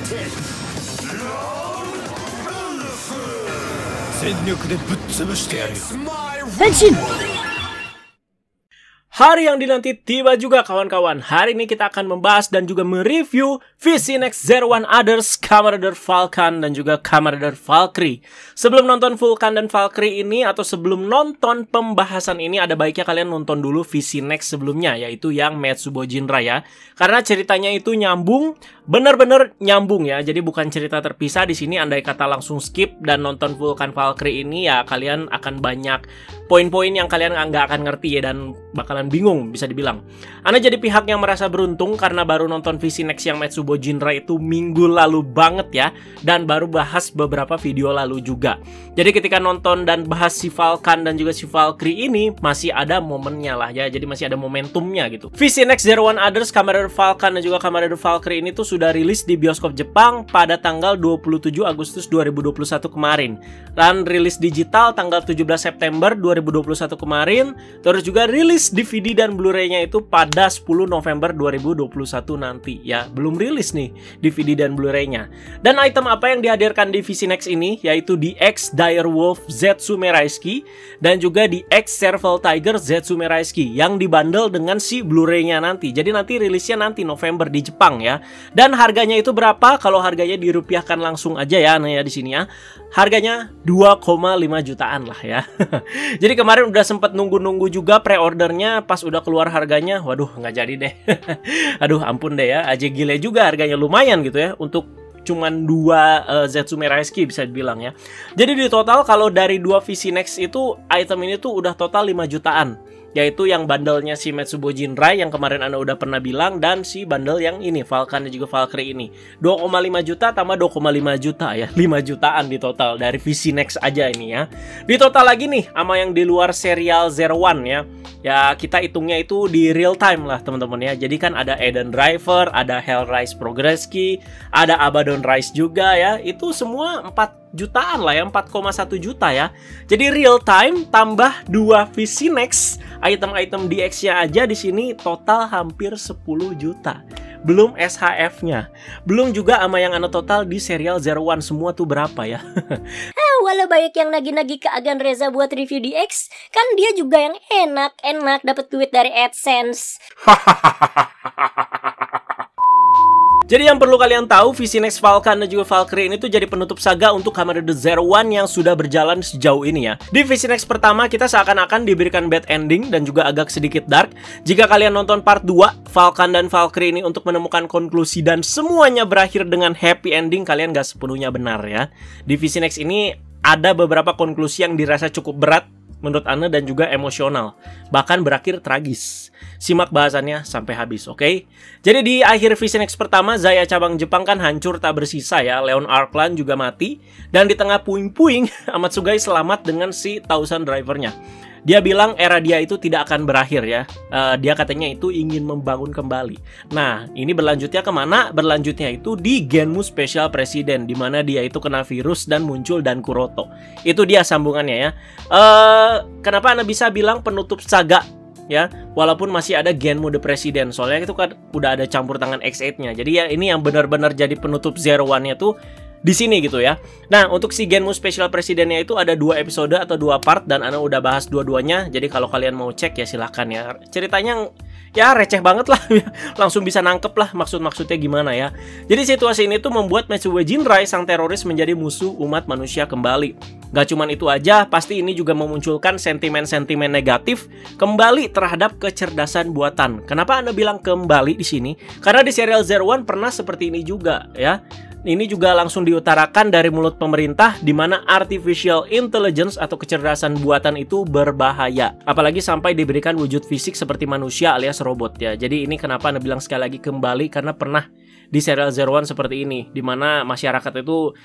Henshin! Hari yang dinanti tiba juga kawan-kawan. Hari ini kita akan membahas dan juga mereview VC Next Zero One Others, Kamen Rider Falcon dan juga Kamen Rider Valkyrie. Sebelum nonton Falcon dan Valkyrie ini atau sebelum nonton pembahasan ini, ada baiknya kalian nonton dulu VC Next sebelumnya, yaitu yang Metsubo Jinra ya. Karena ceritanya itu nyambung, bener-bener nyambung ya. Jadi bukan cerita terpisah di sini. Andai kata langsung skip dan nonton Falcon Valkyrie ini ya, kalian akan banyak poin-poin yang kalian nggak akan ngerti ya, dan bakalan bingung bisa dibilang. Anda jadi pihak yang merasa beruntung karena baru nonton VC Next yang Metsubo Jinra itu minggu lalu banget ya, dan baru bahas beberapa video lalu juga. Jadi ketika nonton dan bahas si Falcon dan juga si Valkyrie ini masih ada momennya lah ya, jadi masih ada momentumnya gitu. VC Next Zero One Others, Kamen Rider Falcon dan juga Kamen Rider Valkyrie ini tuh sudah rilis di bioskop Jepang pada tanggal 27 Agustus 2021 kemarin. Dan rilis digital tanggal 17 September 2021 kemarin. Terus juga rilis DVD dan Blu-ray-nya itu pada 10 November 2021 nanti ya. Belum rilis nih DVD dan Blu-ray-nya. Dan item apa yang dihadirkan di VC Next ini, yaitu di X Direwolf Zetsume Raishiki dan juga di X Serval Tiger Zetsume Raishiki yang dibundle dengan si Blu-ray-nya nanti. Jadi nanti rilisnya nanti November di Jepang ya. Dan harganya itu berapa? Kalau harganya dirupiahkan langsung aja ya, nah ya di sini ya. Harganya 2,5 jutaan lah ya. Jadi kemarin udah sempet nunggu-nunggu juga pre-ordernya, pas udah keluar harganya, waduh nggak jadi deh. Aduh ampun deh ya, aja gile juga harganya, lumayan gitu ya untuk cuman 2 Zetsume Raishiki bisa dibilang ya. Jadi di total kalau dari 2 VC Next itu item ini tuh udah total 5 jutaan. Yaitu yang bundle-nya si Metsubo Jinra yang kemarin Anda udah pernah bilang, dan si bundle yang ini Falcon dan juga Valkyrie ini 2,5 juta tambah 2,5 juta ya, 5 jutaan di total dari VC Next aja ini ya. Di total lagi nih sama yang di luar serial Zero One ya. Ya kita hitungnya itu di real time lah teman-teman ya. Jadi kan ada Eden Driver, ada Hellrise Progresski, ada Abaddon Rise juga ya. Itu semua 4 jutaan lah ya, 4,1 juta ya. Jadi real time tambah 2 VC Next, item-item DX-nya aja di sini total hampir 10 juta. Belum SHF-nya. Belum juga sama yang Anda total di serial Zero One, semua tuh berapa ya. Walau banyak yang nagih-nagih ke Agan Reza buat review DX, kan dia juga yang enak-enak dapat duit dari AdSense. Jadi yang perlu kalian tahu, VC Next Falcon dan juga Valkyrie ini tuh jadi penutup saga untuk Kamen Rider Zero One yang sudah berjalan sejauh ini ya. Di VC Next pertama kita seakan-akan diberikan bad ending dan juga agak sedikit dark. Jika kalian nonton part 2 Falcon dan Valkyrie ini untuk menemukan konklusi dan semuanya berakhir dengan happy ending, kalian gak sepenuhnya benar ya. Di VC Next ini ada beberapa konklusi yang dirasa cukup berat menurut Anda dan juga emosional, bahkan berakhir tragis. Simak bahasannya sampai habis, oke? Jadi di akhir VC Next pertama, Zaya cabang Jepang kan hancur tak bersisa ya. Leon Arklan juga mati, dan di tengah puing-puing Amatsugai selamat dengan si Thousand Driver-nya. Dia bilang era dia itu tidak akan berakhir ya. Dia katanya itu ingin membangun kembali. Nah, ini berlanjutnya kemana? Berlanjutnya itu di Genmu Special President, dimana dia itu kena virus dan muncul Dan Kuroto. Itu dia sambungannya ya. Kenapa Anda bisa bilang penutup saga ya, walaupun masih ada Genmu The President, soalnya itu kan udah ada campur tangan X8-nya. Jadi ya ini yang benar-benar jadi penutup Zero One-nya tuh di sini gitu ya. Nah, untuk si Genmu Special Presidennya itu ada 2 episode atau 2 part, dan Ana udah bahas dua-duanya. Jadi kalau kalian mau cek ya silahkan ya. Ceritanya ya receh banget lah. Langsung bisa nangkep lah maksud-maksudnya gimana ya. Jadi situasi ini tuh membuat Metsubo Jinra sang teroris menjadi musuh umat manusia kembali. Gak cuman itu aja, pasti ini juga memunculkan sentimen-sentimen negatif kembali terhadap kecerdasan buatan. Kenapa Anda bilang kembali di sini? Karena di serial Zero One pernah seperti ini juga ya. Ini juga langsung diutarakan dari mulut pemerintah, di mana artificial intelligence atau kecerdasan buatan itu berbahaya. Apalagi sampai diberikan wujud fisik seperti manusia alias robot ya. Jadi ini kenapa Anda bilang sekali lagi kembali, karena pernah di serial Zero One seperti ini, di mana masyarakat itu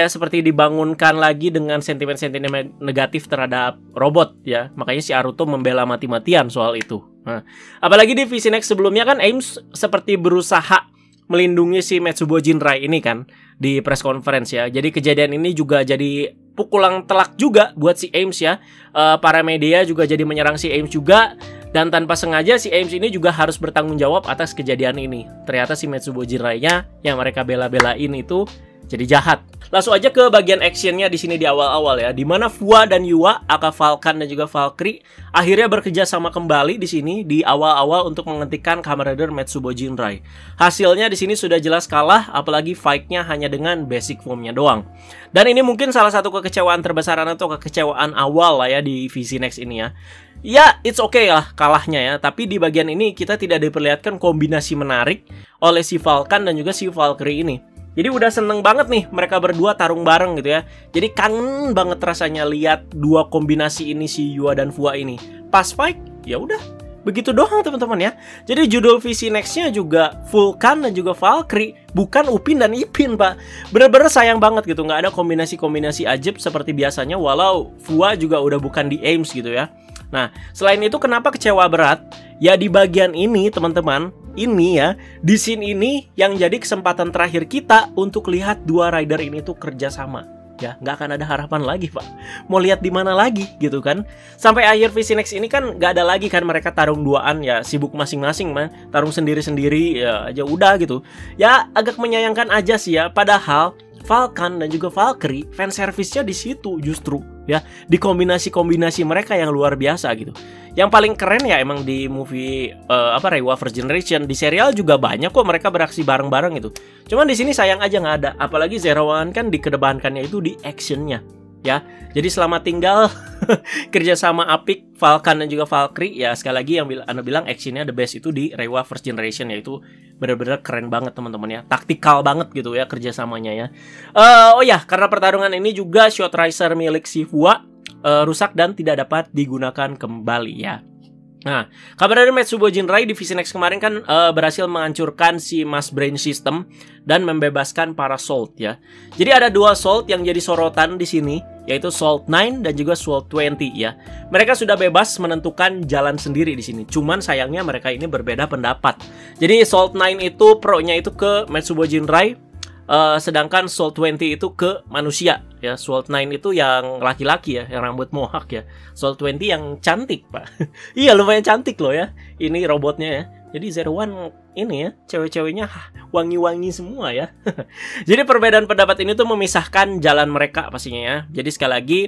seperti dibangunkan lagi dengan sentimen-sentimen negatif terhadap robot ya. Makanya si Aruto membela mati-matian soal itu. Nah, apalagi di VC Next sebelumnya kan Ames seperti berusaha melindungi si Metsubo Jinra ini kan di press conference ya. Jadi kejadian ini juga jadi pukulan telak juga buat si Ames ya. Para media juga jadi menyerang si Ames juga. Dan tanpa sengaja si Ames ini juga harus bertanggung jawab atas kejadian ini. Ternyata si Metsubo Jinrai-nya yang mereka bela-belain itu jadi jahat. Langsung aja ke bagian actionnya di sini di awal-awal ya, di mana Fuwa dan Yua, aka Falcon dan juga Valkyrie, akhirnya bekerja sama kembali di sini di awal-awal untuk menghentikan Kamen Rider Metsubo Jinrai. Hasilnya di sini sudah jelas kalah, apalagi fight-nya hanya dengan basic form-nya doang. Dan ini mungkin salah satu kekecewaan terbesar atau kekecewaan awal lah ya di VC Next ini ya. Ya, it's okay lah kalahnya ya, tapi di bagian ini kita tidak diperlihatkan kombinasi menarik oleh si Falcon dan juga si Valkyrie ini. Jadi udah seneng banget nih mereka berdua tarung bareng gitu ya. Jadi kangen banget rasanya lihat dua kombinasi ini si Yua dan Fuwa ini. Pas fight, ya udah begitu doang teman-teman ya. Jadi judul VC Next-nya juga Vulcan dan juga Valkyrie, bukan Upin dan Ipin pak. Bener-bener sayang banget gitu, nggak ada kombinasi-kombinasi ajaib seperti biasanya. Walau Fuwa juga udah bukan di Ames gitu ya. Nah, selain itu kenapa kecewa berat? Ya di bagian ini teman-teman, ini ya, di scene ini yang jadi kesempatan terakhir kita untuk lihat dua rider ini tuh kerja sama. Ya, nggak akan ada harapan lagi pak. Mau lihat di mana lagi gitu kan? Sampai akhir VC Next ini kan nggak ada lagi kan mereka tarung duaan ya, sibuk masing-masing man, tarung sendiri-sendiri ya aja udah gitu. Ya agak menyayangkan aja sih ya. Padahal Falcon dan juga Valkyrie fanservice-nya di situ justru ya, di kombinasi-kombinasi mereka yang luar biasa gitu. Yang paling keren ya emang di movie Reiwa First Generation, di serial juga banyak kok mereka beraksi bareng-bareng gitu. Cuman di sini sayang aja nggak ada, apalagi Zero One kan dikedepankannya itu di actionnya ya. Jadi selamat tinggal kerjasama apik Falcon dan juga Valkyrie ya. Sekali lagi yang Anda bilang actionnya the best itu di Reiwa First Generation, yaitu bener-bener keren banget teman-teman ya, taktikal banget gitu ya kerjasamanya ya. Oh ya, karena pertarungan ini juga Shot Riser milik si Fuwa rusak dan tidak dapat digunakan kembali ya. Nah, kabar dari Metsubo Jinrai di VC Next kemarin kan berhasil menghancurkan si Mass Brain System dan membebaskan para Salt ya. Jadi ada dua Salt yang jadi sorotan di sini, yaitu Salt 9 dan juga Salt 20 ya. Mereka sudah bebas menentukan jalan sendiri di sini. Cuman sayangnya mereka ini berbeda pendapat. Jadi Salt 9 itu pro-nya itu ke Metsubo Jinrai, sedangkan Salt 20 itu ke manusia ya. Salt 9 itu yang laki-laki ya, yang rambut mohawk ya. Salt 20 yang cantik pak. Iya lumayan cantik loh ya ini robotnya ya. Jadi Zero One ini ya, cewek-ceweknya wangi-wangi semua ya. Jadi perbedaan pendapat ini tuh memisahkan jalan mereka pastinya ya. Jadi sekali lagi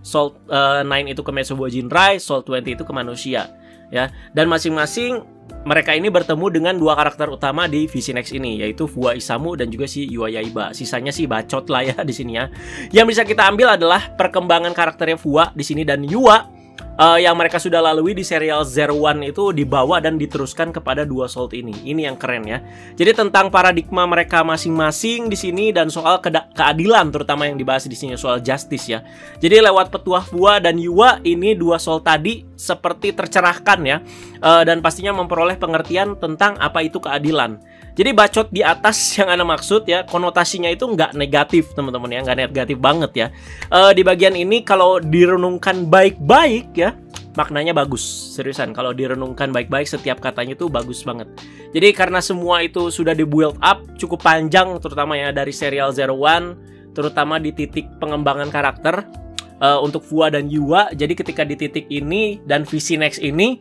Salt 9 itu ke Metsubo Jinrai, Salt 20 itu ke manusia ya. Dan masing-masing mereka ini bertemu dengan dua karakter utama di VC Next ini, yaitu Fuwa Isamu dan juga si Yua Yaiba. Sisanya sih bacot lah ya di sini ya. Yang bisa kita ambil adalah perkembangan karakternya Fuwa di sini dan Yua yang mereka sudah lalui di serial Zero One itu dibawa dan diteruskan kepada dua Salt ini. Ini yang keren ya. Jadi tentang paradigma mereka masing-masing di sini dan soal keadilan terutama yang dibahas di sini, soal justice ya. Jadi lewat petuah Fuwa dan Yua ini dua Salt tadi seperti tercerahkan ya, dan pastinya memperoleh pengertian tentang apa itu keadilan. Jadi bacot di atas yang Anda maksud ya, konotasinya itu nggak negatif teman-teman ya, nggak negatif banget ya. Di bagian ini kalau direnungkan baik-baik ya, maknanya bagus. Seriusan, kalau direnungkan baik-baik setiap katanya itu bagus banget. Jadi karena semua itu sudah di build up cukup panjang, terutama ya dari serial Zero One, terutama di titik pengembangan karakter untuk Fuwa dan Yua. Jadi ketika di titik ini dan VC Next ini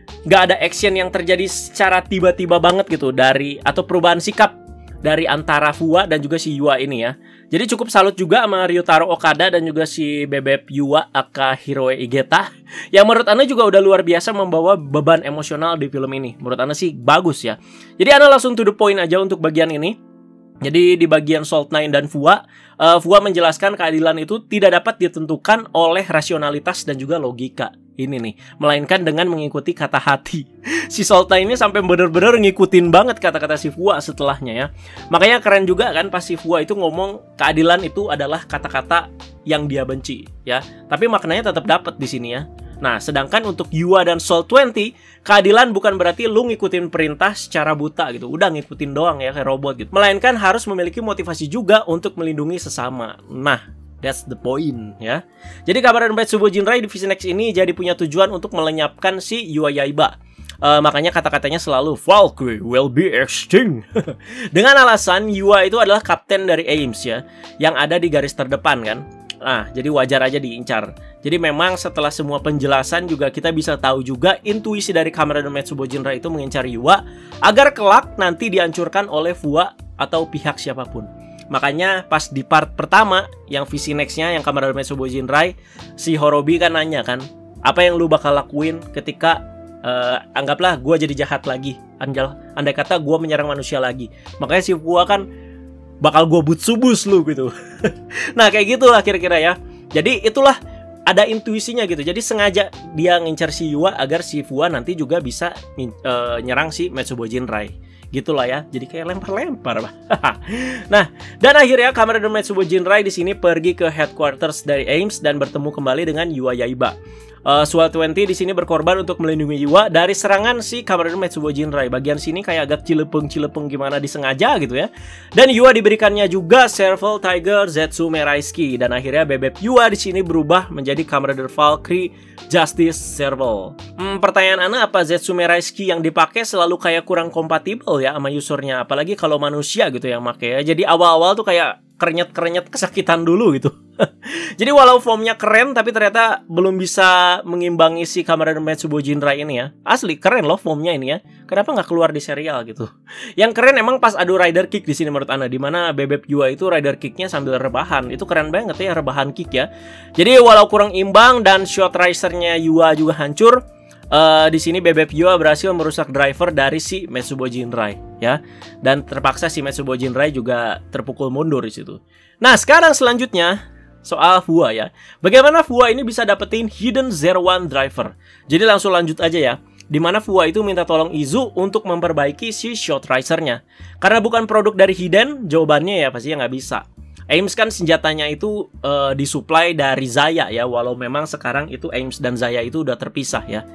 nggak ada action yang terjadi secara tiba-tiba banget gitu dari atau perubahan sikap dari antara Fuwa dan juga si Yua ini ya. Jadi cukup salut juga sama Ryutaro Okada dan juga si bebek Yua aka Hiroe Igeta yang menurut Anda juga udah luar biasa membawa beban emosional di film ini. Menurut Anda sih bagus ya. Jadi Anda langsung to the point aja untuk bagian ini. Jadi di bagian Salt 9 dan Fuwa, Fuwa menjelaskan keadilan itu tidak dapat ditentukan oleh rasionalitas dan juga logika. Ini nih, melainkan dengan mengikuti kata hati. Si Salt 9 ini sampai bener-bener ngikutin banget kata-kata si Fuwa setelahnya ya. Makanya keren juga kan pas si Fuwa itu ngomong keadilan itu adalah kata-kata yang dia benci ya. Tapi maknanya tetap dapat di sini ya. Nah, sedangkan untuk Yua dan Salt 20, keadilan bukan berarti lu ngikutin perintah secara buta gitu. Udah ngikutin doang ya kayak robot gitu. Melainkan harus memiliki motivasi juga untuk melindungi sesama. Nah, that's the point ya. Jadi kabar dari Metsubo Jinrai di VC Next ini jadi punya tujuan untuk melenyapkan si Yua Yaiba. Makanya kata-katanya selalu Valkyrie will be extinct. Dengan alasan Yua itu adalah kapten dari Ames ya, yang ada di garis terdepan kan. Nah, jadi wajar aja diincar. Jadi memang setelah semua penjelasan juga kita bisa tahu juga intuisi dari Kamen Rider Metsubo Jinrai itu mengincar Yua agar kelak nanti dihancurkan oleh Fua atau pihak siapapun. Makanya pas di part pertama yang visi next-nya yang Kamen Rider Metsubo Jinrai, si Horobi kan nanya kan, apa yang lu bakal lakuin ketika anggaplah gue jadi jahat lagi, andai kata gue menyerang manusia lagi. Makanya si Fua kan bakal gue butsubus lu gitu. Nah kayak gitu lah kira-kira ya. Jadi itulah ada intuisinya gitu. Jadi sengaja dia ngincar si Yua agar si Fua nanti juga bisa nyerang si Metsubo Jinrai. Gitulah ya. Jadi kayak lempar-lempar. Nah, dan akhirnya Kamen Rider Metsubo Jinrai di sini pergi ke headquarters dari AIMS dan bertemu kembali dengan Yua Yaiba. Swell 20 di sini berkorban untuk melindungi Yua dari serangan si Kamen Rider Metsubo Jinrai. Bagian sini kayak agak cilepeng gimana disengaja gitu ya. Dan Yua diberikannya juga Serval Tiger Zetsume Raisuki, dan akhirnya bebek Yua di sini berubah menjadi Kamen Rider Valkyrie Justice Serval. Pertanyaan Ana, apa Zetsume Raisuki yang dipakai selalu kayak kurang kompatibel ya sama usernya, apalagi kalau manusia gitu yang make ya. Jadi awal-awal tuh kayak kerenyet kesakitan dulu gitu. Jadi walau formnya keren tapi ternyata belum bisa mengimbangi si Kamen Rider Metsubo Jinrai ini ya. Asli keren loh formnya ini ya. Kenapa nggak keluar di serial gitu? Yang keren emang pas adu rider kick di sini menurut Ana, di mana bebek Yua itu rider kicknya sambil rebahan. Itu keren banget ya, rebahan kick ya. Jadi walau kurang imbang dan shot risernya Yua juga hancur, di sini bebek Yua berhasil merusak driver dari si Metsubo Jinrai ya. Dan terpaksa si Metsubo Jinrai juga terpukul mundur di situ. Nah, sekarang selanjutnya soal Fua ya. Bagaimana Fua ini bisa dapetin Hidden Zero One Driver? Jadi langsung lanjut aja ya. Dimana Fua itu minta tolong Izu untuk memperbaiki si shot risernya. Karena bukan produk dari Hiden, jawabannya ya pastinya nggak bisa. AIMS kan senjatanya itu disuplai dari Zaya ya. Walau memang sekarang itu AIMS dan Zaya itu udah terpisah ya.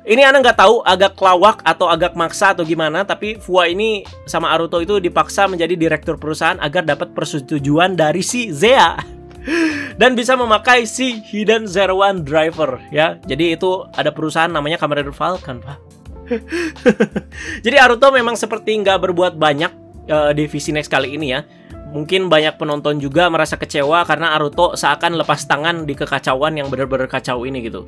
Ini Ana nggak tahu agak kelawak atau agak maksa atau gimana, tapi Fua ini sama Aruto itu dipaksa menjadi direktur perusahaan agar dapat persetujuan dari si Zea dan bisa memakai si Hidden Zero One Driver ya. Jadi itu ada perusahaan namanya Kamen Rider Falcon, Pak. Jadi Aruto memang seperti nggak berbuat banyak di Visi Next kali ini ya. Mungkin banyak penonton juga merasa kecewa karena Aruto seakan lepas tangan di kekacauan yang benar-benar kacau ini gitu.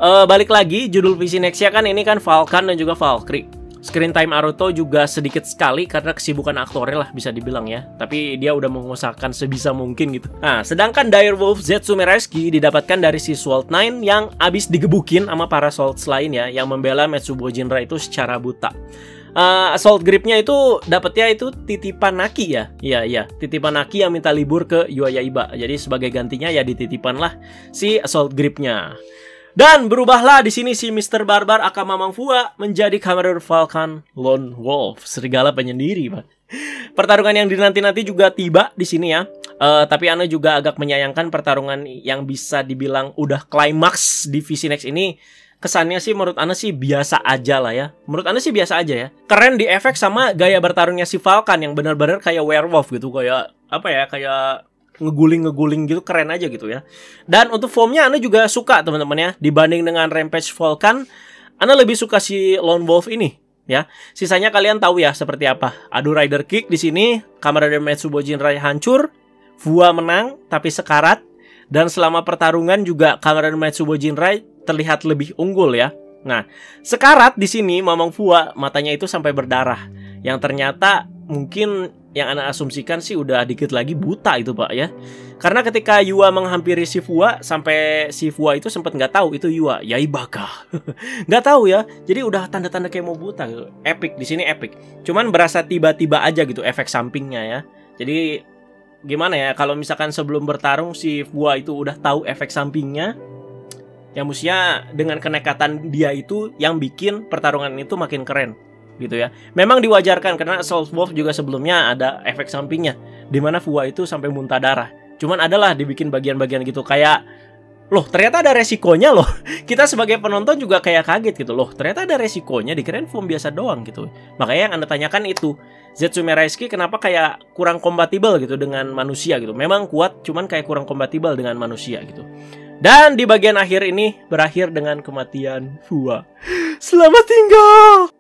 Balik lagi, judul Visi Next-nya kan ini kan Falcon dan juga Valkyrie. Screen time Aruto juga sedikit sekali karena kesibukan aktornya lah bisa dibilang ya. Tapi dia udah mengusahakan sebisa mungkin gitu. Nah, sedangkan Direwolf Zetsume Raisuki didapatkan dari si Sword 9 yang abis digebukin sama para Swords lainnya yang membela Metsubo Jinrai itu secara buta. Assault gripnya itu dapetnya itu titipan Naki ya. Iya, titipan Naki yang minta libur ke Yua Yaiba. Jadi sebagai gantinya ya dititipan lah si assault gripnya. Dan berubahlah di sini si Mr. Barbar aka Mamang Fua menjadi Kamen Rider Falcon Lone Wolf, serigala penyendiri, Pak. Pertarungan yang dinanti-nanti juga tiba di sini ya. Tapi Ana juga agak menyayangkan pertarungan yang bisa dibilang udah klimaks di Visi Next ini. Kesannya sih menurut Ana sih biasa aja lah ya. Menurut Ana sih biasa aja ya. Keren di efek sama gaya bertarungnya si Falcon yang benar-benar kayak werewolf gitu, kayak apa ya, kayak ngeguling gitu, keren aja gitu ya. Dan untuk formnya Ana juga suka teman-teman ya. Dibanding dengan Rampage Falcon, Ana lebih suka si Lone Wolf ini ya. Sisanya kalian tahu ya seperti apa. Adu rider kick di sini, Kamen Rider Metsubo Jinrai hancur, Fua menang tapi sekarat, dan selama pertarungan juga Kamen Rider Metsubo Jinrai terlihat lebih unggul ya. Nah, sekarat di sini Mamang Fua matanya itu sampai berdarah. Yang ternyata mungkin yang Ana asumsikan sih udah dikit lagi buta itu, Pak ya. Karena ketika Yua menghampiri si Fua, sampai si Fua itu sempat nggak tahu itu Yua Yaiba kah. Nggak tahu ya. Jadi udah tanda-tanda kayak mau buta gitu. Epic di sini epic. Cuman berasa tiba-tiba aja gitu efek sampingnya ya. Jadi gimana ya, kalau misalkan sebelum bertarung si Fua itu udah tahu efek sampingnya, ya mestinya dengan kenekatan dia itu yang bikin pertarungan itu makin keren gitu ya. Memang diwajarkan karena Assault Wolf juga sebelumnya ada efek sampingnya di mana Fua itu sampai muntah darah. Cuman adalah dibikin bagian-bagian gitu kayak, loh ternyata ada resikonya loh. Kita sebagai penonton juga kayak kaget gitu, loh ternyata ada resikonya, dikirain form biasa doang gitu. Makanya yang Anda tanyakan itu, Zetsume Raisuki kenapa kayak kurang kompatibel gitu dengan manusia gitu. Memang kuat, cuman kayak kurang kompatibel dengan manusia gitu. Dan di bagian akhir ini berakhir dengan kematian Fua. Selamat tinggal.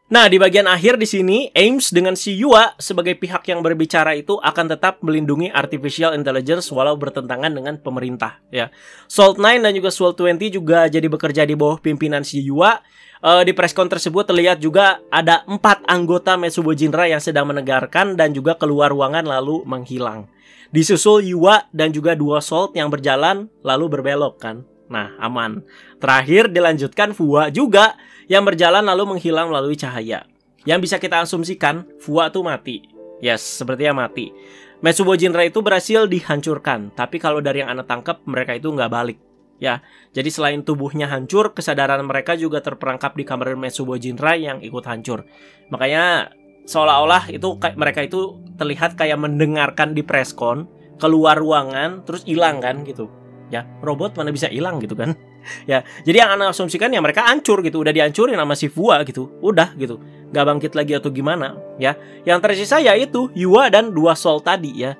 Nah, di bagian akhir di sini, Ames dengan si Yua sebagai pihak yang berbicara itu akan tetap melindungi artificial intelligence walau bertentangan dengan pemerintah, ya. Salt 9 dan juga Salt 20 juga jadi bekerja di bawah pimpinan si Yua. Di preskon tersebut terlihat juga ada 4 anggota Metsubo Jinra yang sedang menegakkan dan juga keluar ruangan lalu menghilang. Disusul Yua dan juga 2 Salt yang berjalan lalu berbelok kan. Nah, aman. Terakhir dilanjutkan Fua juga yang berjalan lalu menghilang melalui cahaya. Yang bisa kita asumsikan, Fua tuh mati. Yes, sepertinya mati. Metsubo Jinra itu berhasil dihancurkan. Tapi kalau dari yang Anda tangkap, mereka itu nggak balik. Ya, jadi selain tubuhnya hancur, kesadaran mereka juga terperangkap di kamar Metsubo Jinra yang ikut hancur. Makanya seolah-olah itu mereka itu terlihat kayak mendengarkan di preskon, keluar ruangan, terus hilang kan gitu. Ya, robot mana bisa hilang gitu kan. Ya, jadi yang Anda asumsikan ya mereka hancur gitu, udah dihancurin sama si Fua gitu. Udah gitu, gak bangkit lagi atau gimana ya. Yang tersisa ya itu Yua dan 2 Soul tadi ya.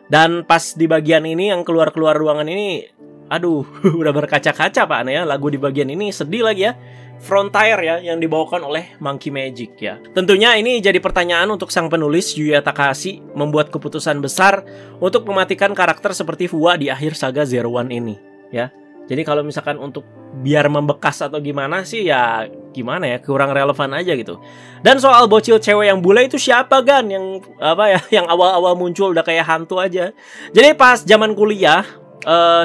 Dan pas di bagian ini yang keluar-keluar ruangan ini, aduh, udah berkaca-kaca Pak ya. Lagu di bagian ini sedih lagi ya. Frontier ya, yang dibawakan oleh Monkey Magic ya. Tentunya ini jadi pertanyaan untuk sang penulis Yuya Takahashi membuat keputusan besar untuk mematikan karakter seperti Fua di akhir saga Zero One ini ya. Jadi kalau misalkan untuk biar membekas atau gimana sih ya gimana ya, kurang relevan aja gitu. Dan soal bocil cewek yang bule itu siapa Gan? Yang apa ya, yang awal-awal muncul udah kayak hantu aja. Jadi pas zaman kuliah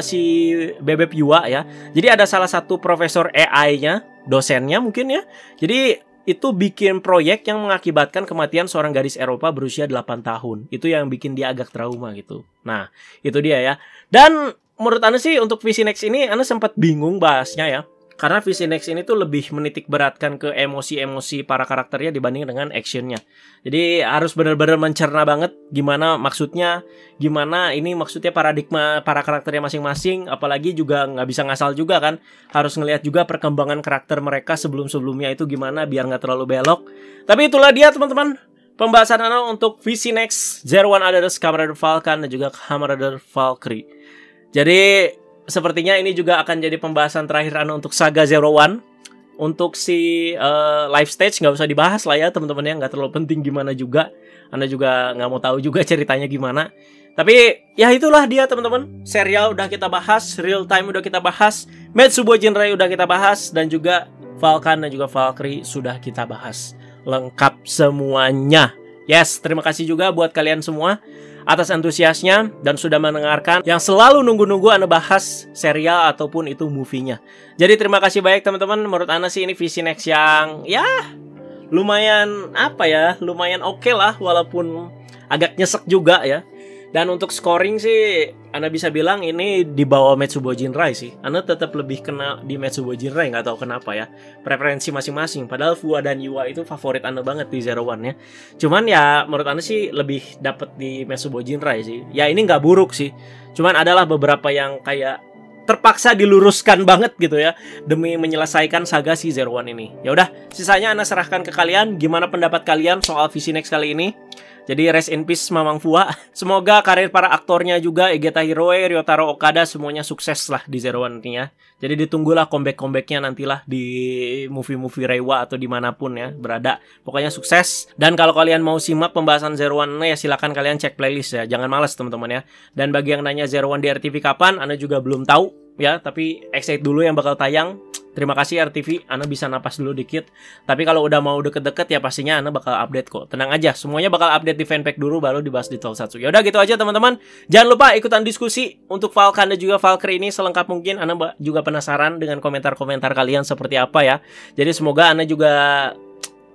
si Bebep Yua ya. Jadi ada salah satu profesor AI-nya, dosennya mungkin ya. Jadi itu bikin proyek yang mengakibatkan kematian seorang gadis Eropa berusia 8 tahun. Itu yang bikin dia agak trauma gitu. Nah, itu dia ya. Dan menurut Anda sih untuk VC Next ini Anda sempat bingung bahasnya ya. Karena VC Next ini tuh lebih menitik beratkan ke emosi-emosi para karakternya dibanding dengan actionnya. Jadi harus benar-benar mencerna banget gimana maksudnya, gimana ini maksudnya paradigma para karakternya masing-masing. Apalagi juga nggak bisa ngasal juga kan. Harus ngelihat juga perkembangan karakter mereka sebelum-sebelumnya itu gimana biar nggak terlalu belok. Tapi itulah dia teman-teman, pembahasan Anda untuk VC Next, Zero One Others, Kamen Rider Falcon, dan juga Kamen Rider Valkyrie. Jadi sepertinya ini juga akan jadi pembahasan terakhir Anda untuk saga Zero One. Untuk si live stage nggak usah dibahas lah ya teman-teman ya, nggak terlalu penting gimana juga. Anda juga nggak mau tahu juga ceritanya gimana. Tapi ya itulah dia teman-teman. Serial udah kita bahas, real time udah kita bahas, Metsubo Jinra udah kita bahas, dan juga Falcon dan juga Valkyrie sudah kita bahas. Lengkap semuanya. Yes, terima kasih juga buat kalian semua atas antusiasnya dan sudah mendengarkan, yang selalu nunggu-nunggu Anda bahas serial ataupun itu movie-nya. Jadi terima kasih banyak teman-teman. Menurut Anda sih ini VC Next yang ya lumayan apa ya, lumayan oke lah, walaupun agak nyesek juga ya. Dan untuk scoring sih Anda bisa bilang ini di bawah Metsubo Jinra sih. Anda tetap lebih kena di Metsubo Jinra, nggak tahu kenapa ya. Preferensi masing-masing. Padahal Fua dan Yua itu favorit Anda banget di Zero One ya. Cuman ya menurut Anda sih lebih dapet di Metsubo Jinra sih. Ya ini nggak buruk sih. Cuman adalah beberapa yang kayak terpaksa diluruskan banget gitu ya demi menyelesaikan saga si Zero One ini. Ya udah, sisanya Anda serahkan ke kalian. Gimana pendapat kalian soal VC Next kali ini? Jadi rest in peace Mamang Fua. Semoga karir para aktornya juga, Egeta Hiroe, Ryotaro Okada semuanya sukses lah di Zero One ini ya. Jadi ditunggulah comeback-comebacknya nantilah di movie-movie Reiwa atau dimanapun ya berada. Pokoknya sukses. Dan kalau kalian mau simak pembahasan Zero One ya silakan kalian cek playlist ya. Jangan malas teman-teman ya. Dan bagi yang nanya Zero One di RTV kapan, Anda juga belum tahu ya. Tapi excited dulu yang bakal tayang. Terima kasih RTV, Anda bisa napas dulu dikit. Tapi kalau udah mau deket-deket ya pastinya Anda bakal update kok. Tenang aja, semuanya bakal update di fanpack dulu baru dibahas di Tokusatsu. Ya udah gitu aja teman-teman. Jangan lupa ikutan diskusi untuk Falcon dan juga Valkyrie ini selengkap mungkin. Anda juga penasaran dengan komentar-komentar kalian seperti apa ya. Jadi semoga Anda juga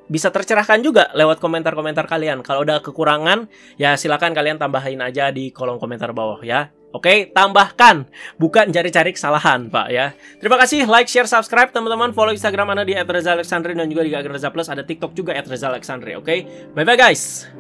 bisa tercerahkan juga lewat komentar-komentar kalian. Kalau udah kekurangan, ya silakan kalian tambahin aja di kolom komentar bawah ya. Oke, tambahkan, bukan cari-cari kesalahan, Pak ya. Terima kasih, like, share, subscribe, teman-teman. Follow Instagram Anda di @rezaalexandri dan juga di @reza plus. Ada TikTok juga @rezaalexandri. Oke, bye bye guys.